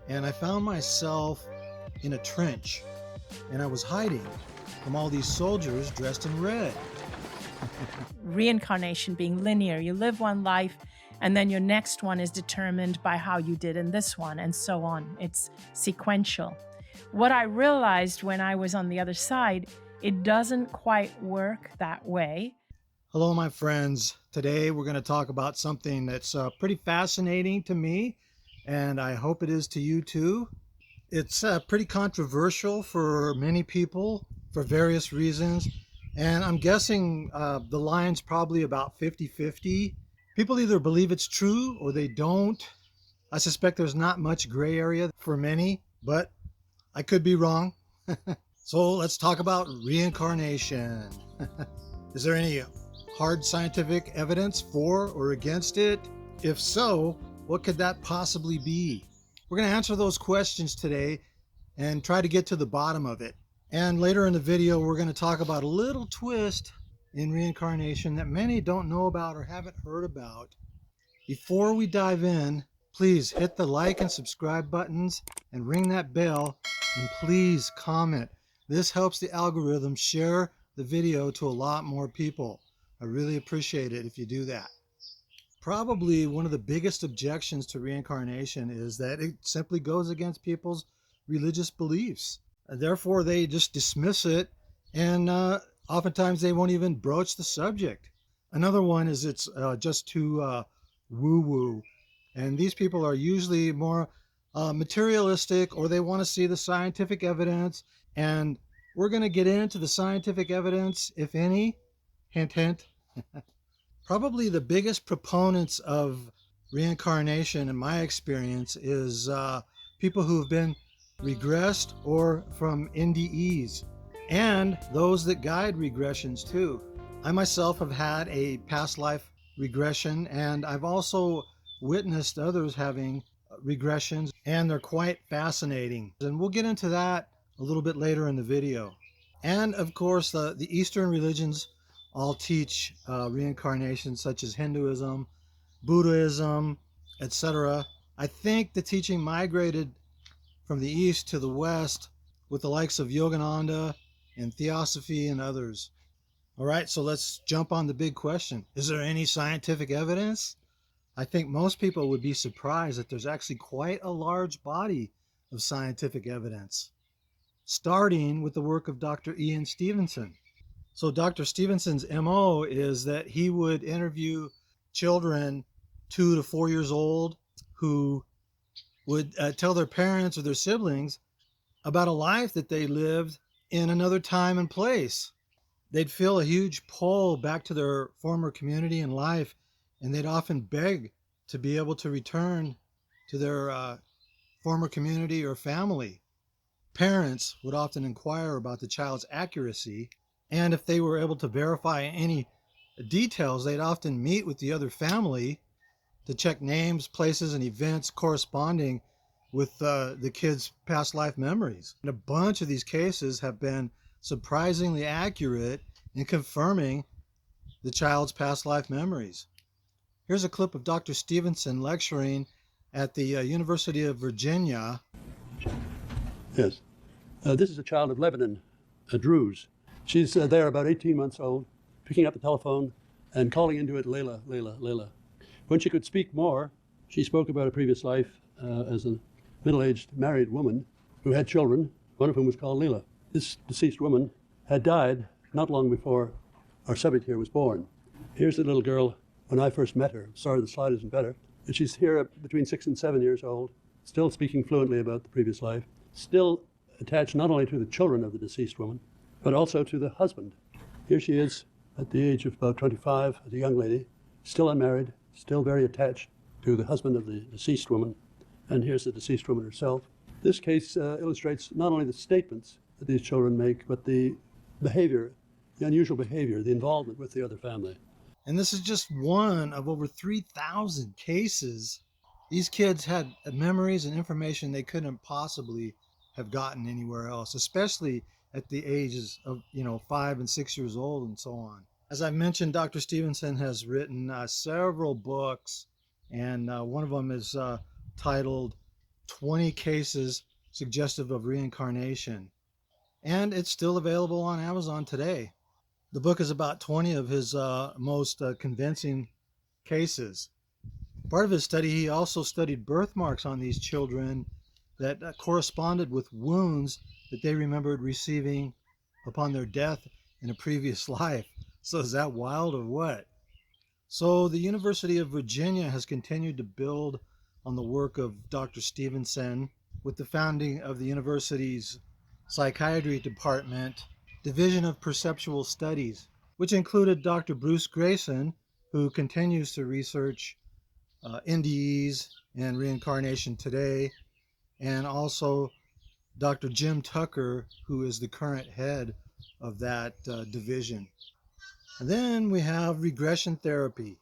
and I found myself in a trench, and I was hiding from all these soldiers dressed in red. Reincarnation being linear. You live one life, and then your next one is determined by how you did in this one, and so on. It's sequential. What I realized when I was on the other side, it doesn't quite work that way. Hello, my friends. Today we're going to talk about something that's pretty fascinating to me, and I hope it is to you too. It's pretty controversial for many people for various reasons, and I'm guessing the line's probably about 50-50. People either believe it's true or they don't. I suspect there's not much gray area for many, but I could be wrong. So let's talk about reincarnation. Is there any hard scientific evidence for or against it? If so, what could that possibly be? We're going to answer those questions today and try to get to the bottom of it. And later in the video, we're going to talk about a little twist in reincarnation that many don't know about or haven't heard about. Before we dive in, please hit the like and subscribe buttons and ring that bell, and please comment. This helps the algorithm share the video to a lot more people. I really appreciate it if you do that. Probably one of the biggest objections to reincarnation is that it simply goes against people's religious beliefs. Therefore, they just dismiss it, and oftentimes they won't even broach the subject. Another one is it's just too woo-woo. And these people are usually more materialistic, or they want to see the scientific evidence. And we're going to get into the scientific evidence, if any. Hint, hint. Probably the biggest proponents of reincarnation, in my experience, is people who've been regressed or from NDEs, and those that guide regressions too. I myself have had a past life regression, and I've also witnessed others having regressions, and they're quite fascinating. And we'll get into that a little bit later in the video. And of course, the Eastern religions all teach reincarnation, such as Hinduism, Buddhism, etc. I think the teaching migrated from the East to the West with the likes of Yogananda and Theosophy and others. All right, so let's jump on the big question. Is there any scientific evidence? I think most people would be surprised that there's actually quite a large body of scientific evidence, starting with the work of Dr. Ian Stevenson. So Dr. Stevenson's MO is that he would interview children 2 to 4 years old who would tell their parents or their siblings about a life that they lived in another time and place. They'd feel a huge pull back to their former community and life, and they'd often beg to be able to return to their former community or family. Parents would often inquire about the child's accuracy, and if they were able to verify any details, they'd often meet with the other family to check names, places, and events corresponding with the kids' past life memories. And a bunch of these cases have been surprisingly accurate in confirming the child's past life memories. Here's a clip of Dr. Stevenson lecturing at the University of Virginia. Yes. This is a child of Lebanon, a Druze. She's there about 18 months old, picking up the telephone and calling into it, Layla, Layla, Layla. When she could speak more, she spoke about a previous life as a middle-aged married woman who had children, one of whom was called Leela. This deceased woman had died not long before our subject here was born. Here's the little girl when I first met her. Sorry, the slide isn't better. And she's here between 6 and 7 years old, still speaking fluently about the previous life, still attached not only to the children of the deceased woman, but also to the husband. Here she is at the age of about 25, as a young lady, still unmarried, still very attached to the husband of the deceased woman. And here's the deceased woman herself. This case illustrates not only the statements that these children make, but the behavior, the unusual behavior, the involvement with the other family. And this is just one of over 3,000 cases. These kids had memories and information they couldn't possibly have gotten anywhere else, especially at the ages of 5 and 6 years old and so on. As I mentioned, Dr. Stevenson has written several books, and one of them is titled 20 cases suggestive of reincarnation, and it's still available on Amazon today. The book is about 20 of his most convincing cases. Part of his study, he also studied birthmarks on these children that corresponded with wounds that they remembered receiving upon their death in a previous life. So is that wild or what? So the University of Virginia has continued to build on the work of Dr. Stevenson with the founding of the university's psychiatry department, Division of Perceptual Studies, which included Dr. Bruce Grayson, who continues to research NDEs and reincarnation today, and also Dr. Jim Tucker, who is the current head of that division. And then we have regression therapy.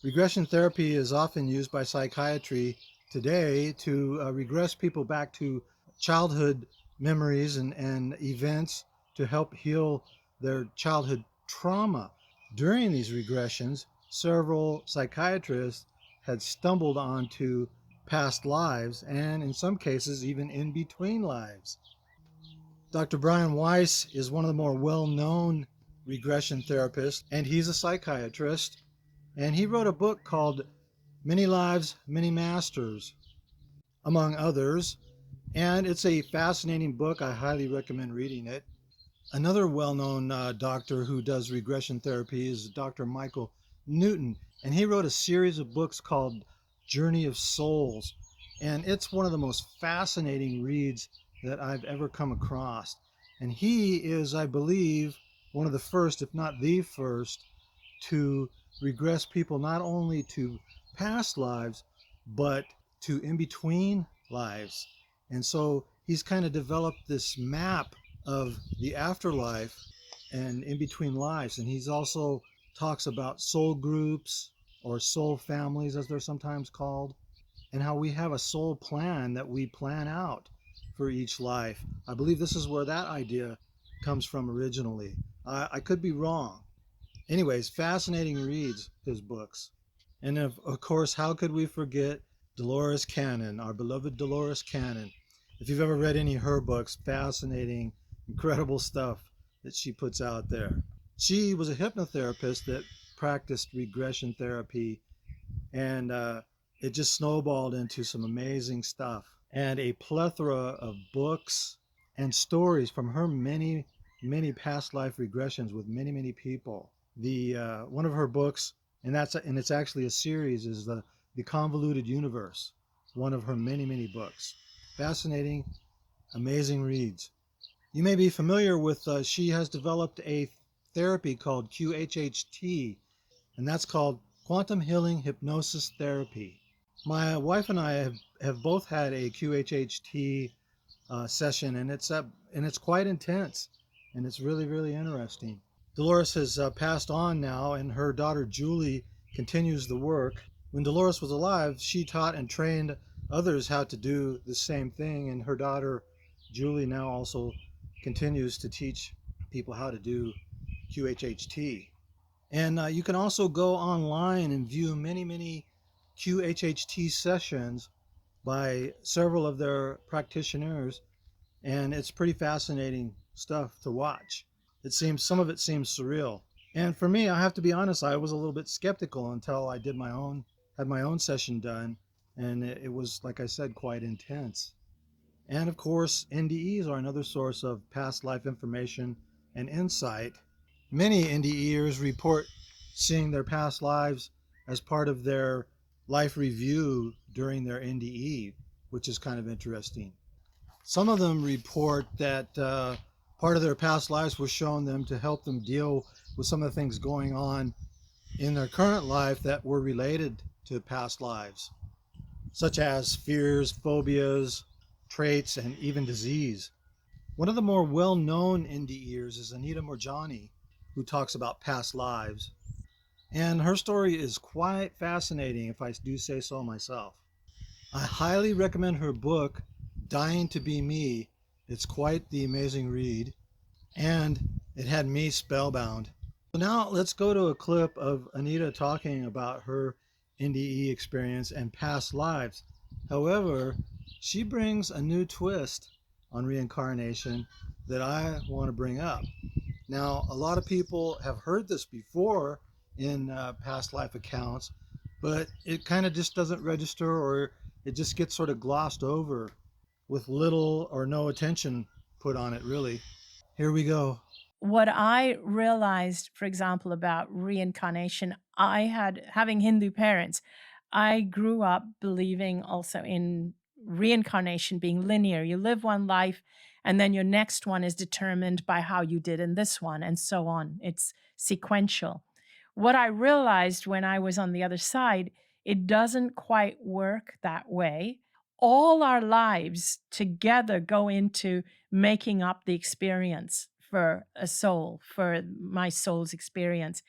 Regression therapy is often used by psychiatry today to regress people back to childhood memories and events to help heal their childhood trauma. During these regressions, several psychiatrists had stumbled onto past lives and in some cases even in between lives. Dr. Brian Weiss is one of the more well-known regression therapists, and he's a psychiatrist, and he wrote a book called Many Lives, Many Masters, among others, and it's a fascinating book. I highly recommend reading it. Another well-known doctor who does regression therapy is Dr. Michael Newton, and he wrote a series of books called Journey of Souls, and it's one of the most fascinating reads that I've ever come across. And he is, I believe, one of the first, if not the first, to regress people not only to past lives, but to in-between lives. And so he's kind of developed this map of the afterlife and in between lives. And he's also talks about soul groups or soul families, as they're sometimes called, and how we have a soul plan that we plan out for each life. I believe this is where that idea comes from originally. I could be wrong. Anyways, fascinating reads, his books. And of course, how could we forget Delores Cannon, our beloved Delores Cannon? If you've ever read any of her books, fascinating, incredible stuff that she puts out there. She was a hypnotherapist that practiced regression therapy, and it just snowballed into some amazing stuff and a plethora of books and stories from her many past life regressions with many people. The one of her books, and it's actually a series, is the Convoluted Universe. One of her many books. Fascinating, amazing reads. You may be familiar with, she has developed a therapy called QHHT, and that's called Quantum Healing Hypnosis Therapy. My wife and I have both had a QHHT session, and it's quite intense, and it's really interesting. Delores has passed on now, and her daughter Julie continues the work. When Delores was alive, she taught and trained others how to do the same thing, and her daughter Julie now also continues to teach people how to do QHHT. And you can also go online and view many QHHT sessions by several of their practitioners, and it's pretty fascinating stuff to watch. Some of it seems surreal. And for me, I have to be honest, I was a little bit skeptical until I had my own session done, and it was, like I said, quite intense. And of course, NDEs are another source of past life information and insight. Many NDEers report seeing their past lives as part of their life review during their NDE, which is kind of interesting. Some of them report that part of their past lives was shown them to help them deal with some of the things going on in their current life that were related to past lives, such as fears, phobias, traits, and even disease. One of the more well-known NDEers is Anita Moorjani, who talks about past lives. And her story is quite fascinating, if I do say so myself. I highly recommend her book, Dying to Be Me. It's quite the amazing read, and it had me spellbound. So now let's go to a clip of Anita talking about her NDE experience and past lives. However, she brings a new twist on reincarnation that I want to bring up. Now, a lot of people have heard this before in past life accounts, but it kind of just doesn't register, or it just gets sort of glossed over with little or no attention put on it, really. Here we go. What I realized, for example, about reincarnation, having Hindu parents, I grew up believing also in reincarnation being linear. You live one life, and then your next one is determined by how you did in this one, and so on. It's sequential. What I realized when I was on the other side, it doesn't quite work that way. All our lives together go into making up the experience for a soul, for my soul's experience.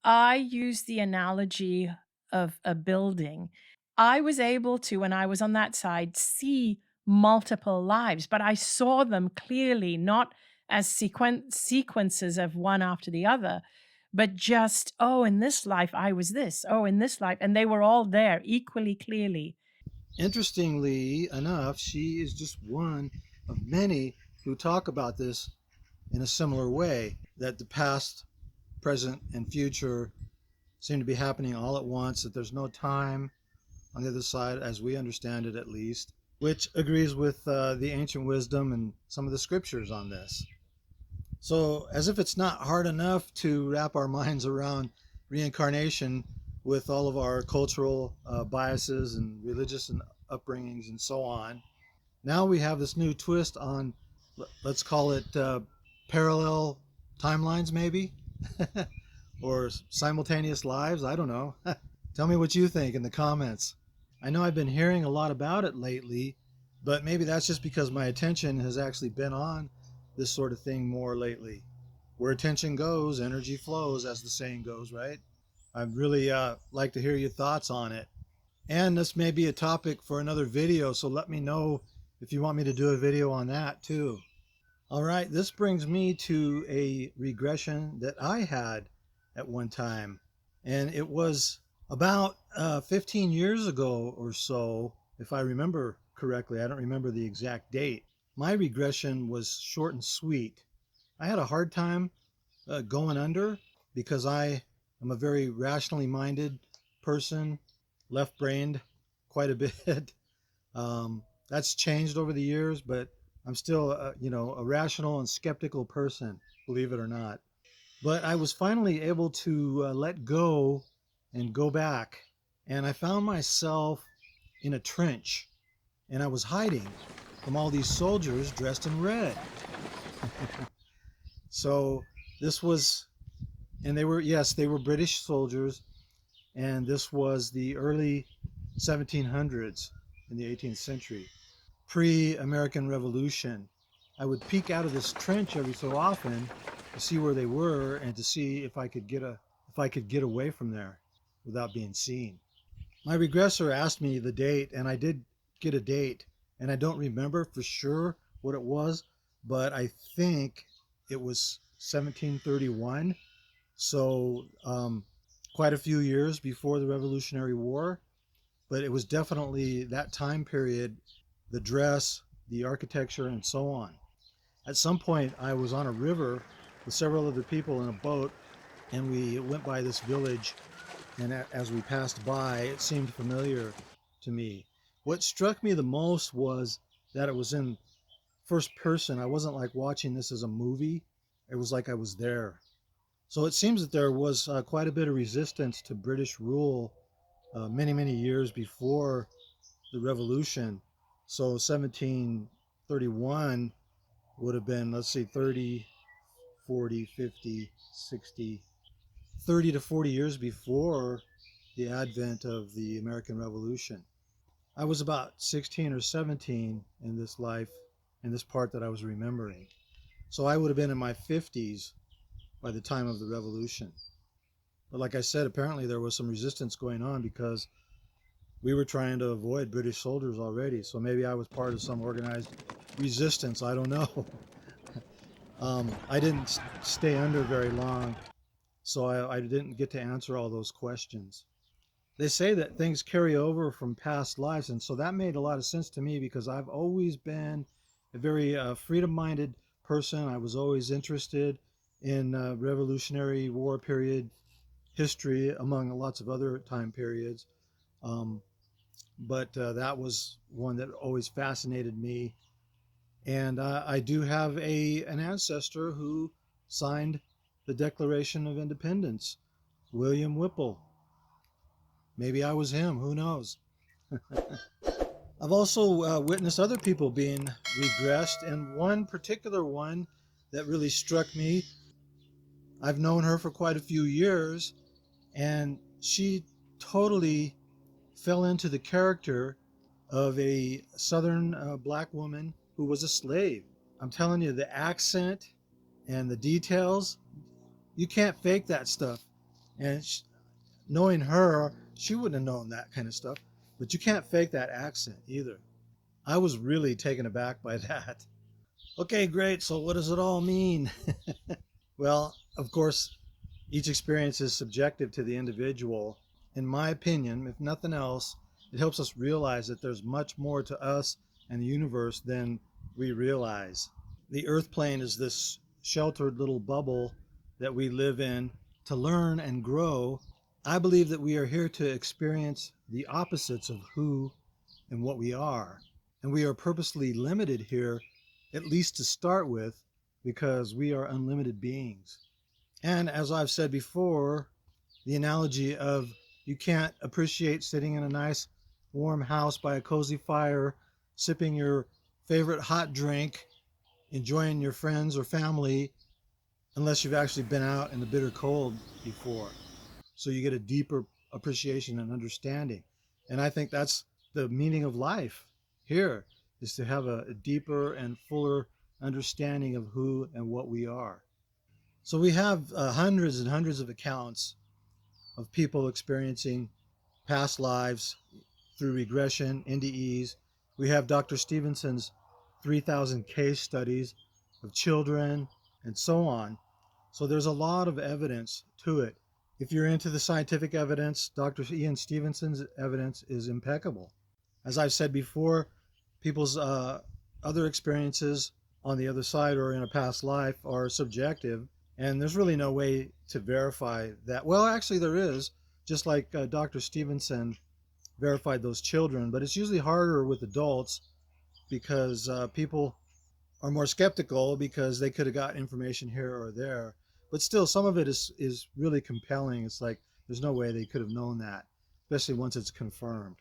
I use the analogy of a building. I was able to, when I was on that side, see multiple lives, but I saw them clearly, not as sequences of one after the other, but just, oh, in this life, I was this. Oh, in this life. And they were all there equally clearly. Interestingly enough, she is just one of many who talk about this in a similar way, that the past, present, and future seem to be happening all at once, that there's no time on the other side, as we understand it at least, which agrees with the ancient wisdom and some of the scriptures on this. So, as if it's not hard enough to wrap our minds around reincarnation with all of our cultural biases and religious and upbringings and so on, now we have this new twist on, let's call it parallel timelines, maybe, or simultaneous lives. I don't know. Tell me what you think in the comments. I know I've been hearing a lot about it lately, but maybe that's just because my attention has actually been on this sort of thing more lately. Where attention goes, energy flows, as the saying goes, right? I'd really like to hear your thoughts on it. And this may be a topic for another video, so let me know if you want me to do a video on that too. All right, this brings me to a regression that I had at one time. And it was about 15 years ago or so, if I remember correctly. I don't remember the exact date. My regression was short and sweet. I had a hard time going under because I am a very rationally minded person, left-brained quite a bit. That's changed over the years, but I'm still, a rational and skeptical person, believe it or not. But I was finally able to let go and go back, and I found myself in a trench, and I was hiding from all these soldiers dressed in red. So this was, and they were British soldiers, and this was the early 1700s in the 18th century, pre-American Revolution. I would peek out of this trench every so often to see where they were and to see if I could get away from there without being seen. My regressor asked me the date, and I did get a date, and I don't remember for sure what it was, but I think it was 1731. So quite a few years before the Revolutionary War, but it was definitely that time period, the dress, the architecture, and so on. At some point, I was on a river with several other people in a boat, and we went by this village, and as we passed by, it seemed familiar to me. What struck me the most was that it was in first person. I wasn't like watching this as a movie. It was like I was there. So it seems that there was quite a bit of resistance to British rule many, many years before the revolution. So 1731 would have been, let's see, 30, 40, 50, 60, 30 to 40 years before the advent of the American Revolution. I was about 16 or 17 in this life, in this part that I was remembering. So I would have been in my 50s by the time of the revolution. But like I said, apparently there was some resistance going on because we were trying to avoid British soldiers already. So maybe I was part of some organized resistance. I don't know. I didn't stay under very long, so I didn't get to answer all those questions. they say that things carry over from past lives. And so that made a lot of sense to me because I've always been a very freedom-minded person. I was always interested in Revolutionary War period history, among lots of other time periods. Um, but that was one that always fascinated me. And I do have an ancestor who signed the Declaration of Independence, William Whipple. Maybe I was him, who knows? I've also witnessed other people being regressed, and one particular one that really struck me. I've known her for quite a few years, and she totally fell into the character of a Southern black woman who was a slave. I'm telling you, the accent and the details, you can't fake that stuff. And knowing her, she wouldn't have known that kind of stuff. But you can't fake that accent either. I was really taken aback by that. Okay, great. So what does it all mean? Well, of course, each experience is subjective to the individual. In my opinion, if nothing else, it helps us realize that there's much more to us and the universe than we realize. The earth plane is this sheltered little bubble that we live in to learn and grow. I believe that we are here to experience the opposites of who and what we are. And we are purposely limited here, at least to start with, because we are unlimited beings. And as I've said before, the analogy of you can't appreciate sitting in a nice warm house by a cozy fire, sipping your favorite hot drink, enjoying your friends or family, unless you've actually been out in the bitter cold before. So you get a deeper appreciation and understanding. And I think that's the meaning of life here, is to have a deeper and fuller understanding of who and what we are. So we have hundreds and hundreds of accounts of people experiencing past lives through regression, NDEs. We have Dr. Stevenson's 3,000 case studies of children and so on. So there's a lot of evidence to it. If you're into the scientific evidence, Dr. Ian Stevenson's evidence is impeccable. As I've said before, people's other experiences on the other side or in a past life are subjective, and there's really no way to verify that. Well, actually there is, just like Dr. Stevenson verified those children, but it's usually harder with adults because people are more skeptical because they could have got information here or there. But still, some of it is really compelling. It's like there's no way they could have known that, especially once it's confirmed.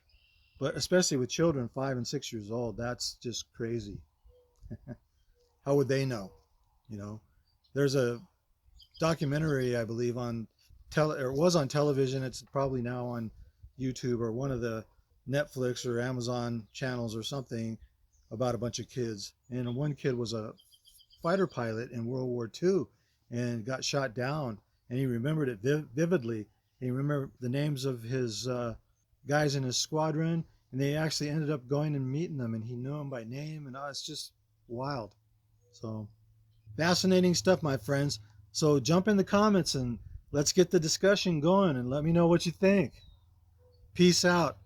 But especially with children 5 and 6 years old, that's just crazy. How would they know? You know, there's a documentary, I believe, or it was on television. It's probably now on YouTube or one of the Netflix or Amazon channels or something, about a bunch of kids. And one kid was a fighter pilot in World War II and got shot down. And he remembered it vividly. He remembered the names of his guys in his squadron, and they actually ended up going and meeting them, and he knew them by name. And it's just wild. So fascinating stuff, my friends. So jump in the comments and let's get the discussion going and let me know what you think. Peace out.